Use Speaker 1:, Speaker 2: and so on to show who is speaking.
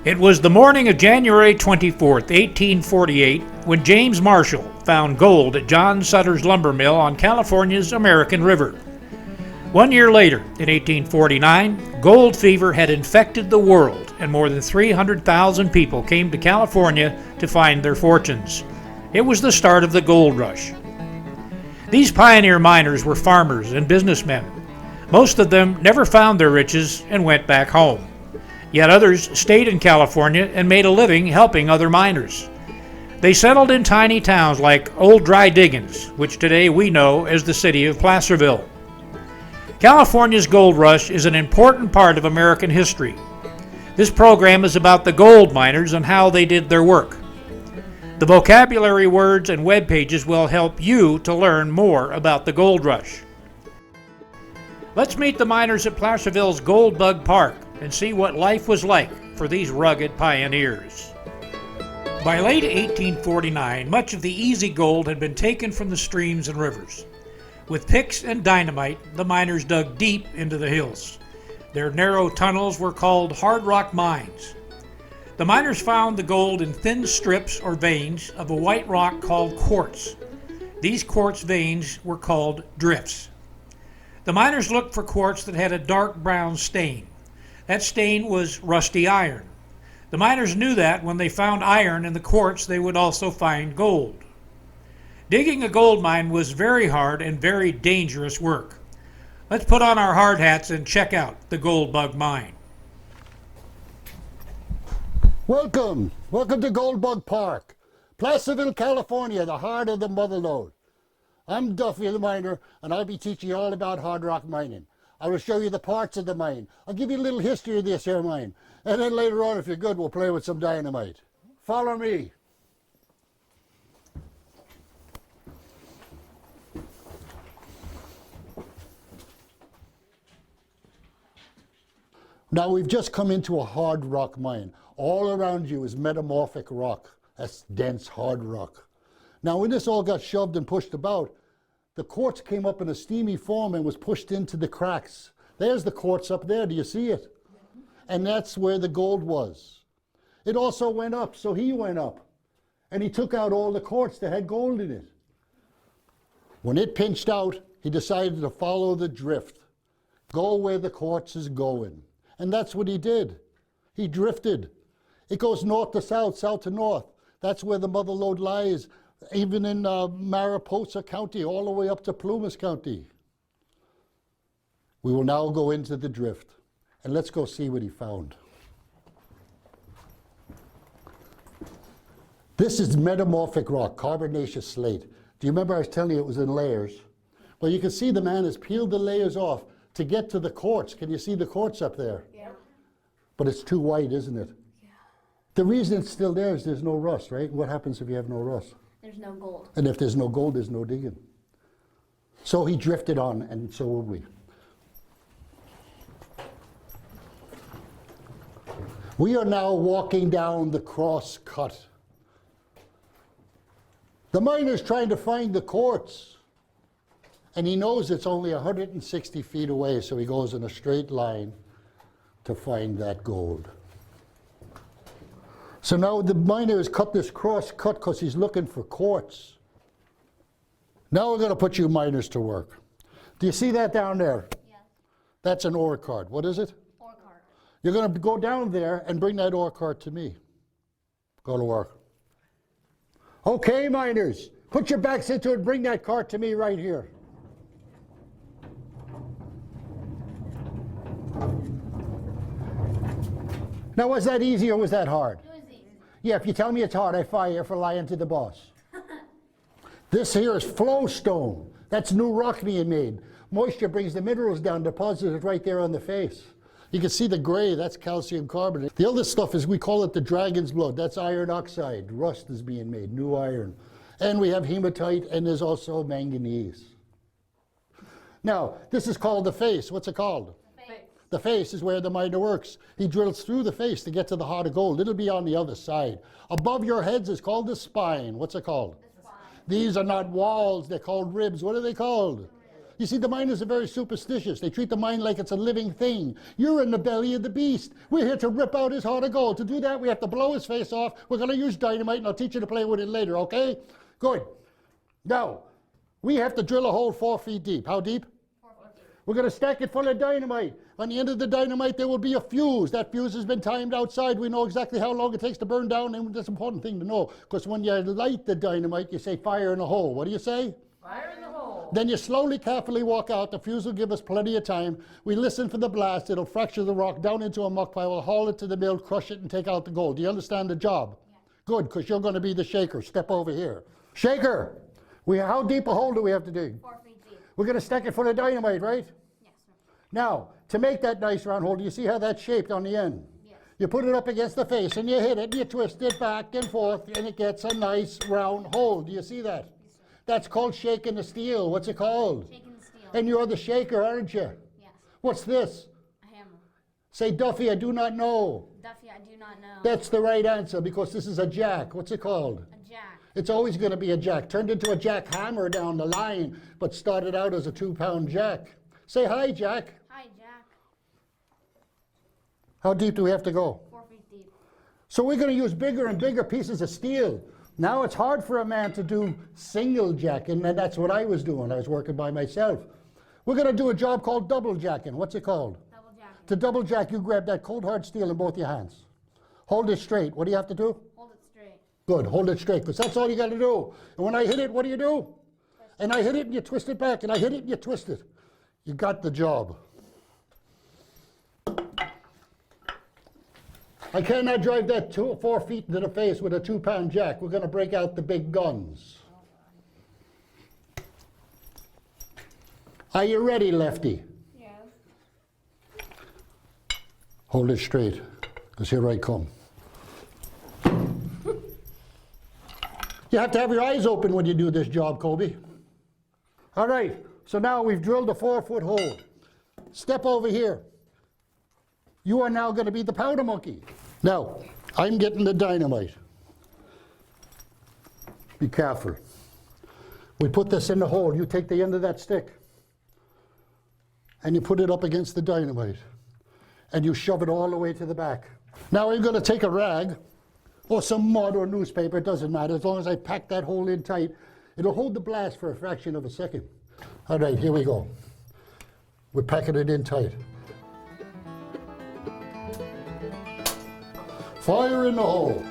Speaker 1: It was the morning of January 24th, 1848, when James Marshall found gold at John Sutter's lumber mill on California's American River. 1 year later, in 1849, gold fever had infected the world, and more than 300,000 people came to California to find their fortunes. It was the start of the gold rush. These pioneer miners were farmers and businessmen. Most of them never found their riches and went back home. Yet others stayed in California and made a living helping other miners. They settled in tiny towns like Old Dry Diggins, which today we know as the city of Placerville. California's gold rush is an important part of American history. This program is about the gold miners and how they did their work. The vocabulary words and web pages will help you to learn more about the gold rush. Let's meet the miners at Placerville's Goldbug Park and see what life was like for these rugged pioneers. By late 1849, much of the easy gold had been taken from the streams and rivers. With picks and dynamite, the miners dug deep into the hills. Their narrow tunnels were called hard rock mines. The miners found the gold in thin strips or veins of a white rock called quartz. These quartz veins were called drifts. The miners looked for quartz that had a dark brown stain. That stain was rusty iron. The miners knew that when they found iron in the quartz, they would also find gold. Digging a gold mine was very hard and very dangerous work. Let's put on our hard hats and check out the Goldbug mine.
Speaker 2: Welcome to Goldbug Park, Placerville, California, the heart of the mother lode. I'm Duffy the miner, and I'll be teaching you all about hard rock mining. I will show you the parts of the mine. I'll give you a little history of this here mine. And then later on, if you're good, we'll play with some dynamite. Follow me. Now we've just come into a hard rock mine. All around you is metamorphic rock. That's dense, hard rock. Now when this all got shoved and pushed about, the quartz came up in a steamy form and was pushed into the cracks. There's the quartz up there, do you see it? And that's where the gold was. It also went up, so he went up. And he took out all the quartz that had gold in it. When it pinched out, he decided to follow the drift. Go where the quartz is going. And that's what he did. He drifted. It goes north to south, south to north. That's where the mother lode lies, even in Mariposa County, all the way up to Plumas County. We will now go into the drift, and let's go see what he found. This is metamorphic rock, carbonaceous slate. Do you remember I was telling you it was in layers? Well, you can see the man has peeled the layers off to get to the quartz. Can you see the quartz up there? Yeah. But it's too white, isn't it? Yeah. The reason it's still there is there's no rust, right? What happens if you have no rust?
Speaker 3: There's no gold.
Speaker 2: And if there's no gold, there's no digging. So he drifted on, and so will we. We are now walking down the cross cut. The miner's trying to find the quartz, and he knows it's only 160 feet away, so he goes in a straight line to find that gold. So now the miner has cut this cross cut because he's looking for quartz. Now we're going to put you miners to work. Do you see that down there?
Speaker 3: Yes.
Speaker 2: That's an ore cart. What is it?
Speaker 3: Ore cart.
Speaker 2: You're going to go down there and bring that ore cart to me. Go to work. Okay, miners, put your backs into it and bring that cart to me right here. Now, was that easy or was that hard?
Speaker 3: It was easy.
Speaker 2: Yeah, if you tell me it's hard, I fire you for lying to the boss. This here is flowstone. That's new rock being made. Moisture brings the minerals down, deposits it right there on the face. You can see the gray, that's calcium carbonate. The other stuff is, we call it the dragon's blood. That's iron oxide. Rust is being made, new iron. And we have hematite, and there's also manganese. Now, this is called the face. What's it called? The face is where the miner works. He drills through the face to get to the heart of gold. It'll be on the other side. Above your heads is called the spine. What's it called? The spine. These are not walls. They're called ribs. What are they called? You see, the miners are very superstitious. They treat the mine like it's a living thing. You're in the belly of the beast. We're here to rip out his heart of gold. To do that, we have to blow his face off. We're going to use dynamite, and I'll teach you to play with it later, okay? Good. Now, we have to drill a hole 4 feet deep. How deep?
Speaker 3: 4 feet deep.
Speaker 2: We're going to stack it full of dynamite. On the end of the dynamite, there will be a fuse. That fuse has been timed outside. We know exactly how long it takes to burn down, and that's an important thing to know, because when you light the dynamite, you say fire in the hole. What do you say?
Speaker 3: Fire in the hole.
Speaker 2: Then you slowly, carefully walk out. The fuse will give us plenty of time. We listen for the blast. It'll fracture the rock down into a muck pile. We'll haul it to the mill, crush it, and take out the gold. Do you understand the job?
Speaker 3: Yeah.
Speaker 2: Good, because you're going to be the shaker. Step over here. Shaker! How deep a hole do we have to dig?
Speaker 3: 4 feet deep.
Speaker 2: We're going to stack it full of dynamite, right?
Speaker 3: Yes, sir.
Speaker 2: Now, to make that nice round hole, do you see how that's shaped on the end?
Speaker 3: Yes.
Speaker 2: You put it up against the face, and you hit it, and you twist it back and forth, and it gets a nice round hole. Do you see that? That's called shaking the steel. What's it called?
Speaker 3: Shaking the steel.
Speaker 2: And you're the shaker, aren't you?
Speaker 3: Yes.
Speaker 2: What's this?
Speaker 3: A hammer.
Speaker 2: Say, Duffy, I do not know.
Speaker 3: Duffy, I do not know.
Speaker 2: That's the right answer, because this is a jack. What's it called?
Speaker 3: A jack.
Speaker 2: It's always going to be a jack. Turned into a jackhammer down the line, but started out as a 2-pound jack. Say hi, Jack.
Speaker 3: Hi, Jack.
Speaker 2: How deep do we have to go?
Speaker 3: 4 feet deep.
Speaker 2: So we're going to use bigger and bigger pieces of steel. Now it's hard for a man to do single jacking, and that's what I was doing. I was working by myself. We're going to do a job called double jacking. What's it called?
Speaker 3: Double jack.
Speaker 2: To double jack, you grab that cold hard steel in both your hands. Hold it straight. What do you have to do?
Speaker 3: Hold it straight.
Speaker 2: Good, hold it straight, because that's all you got to do. And when I hit it, what do you do? And I hit it and you twist it back, and I hit it and you twist it. You got the job. I cannot drive that 4 feet into the face with a 2-pound jack. We're going to break out the big guns. Are you ready, Lefty?
Speaker 3: Yes.
Speaker 2: Hold it straight, because here I come. You have to have your eyes open when you do this job, Kobe. All right, so now we've drilled a 4-foot hole. Step over here. You are now going to be the powder monkey. Now, I'm getting the dynamite. Be careful. We put this in the hole. You take the end of that stick, and you put it up against the dynamite, and you shove it all the way to the back. Now I'm going to take a rag, or some mud or newspaper, it doesn't matter, as long as I pack that hole in tight. It'll hold the blast for a fraction of a second. All right, here we go. We're packing it in tight. Fire in the hole.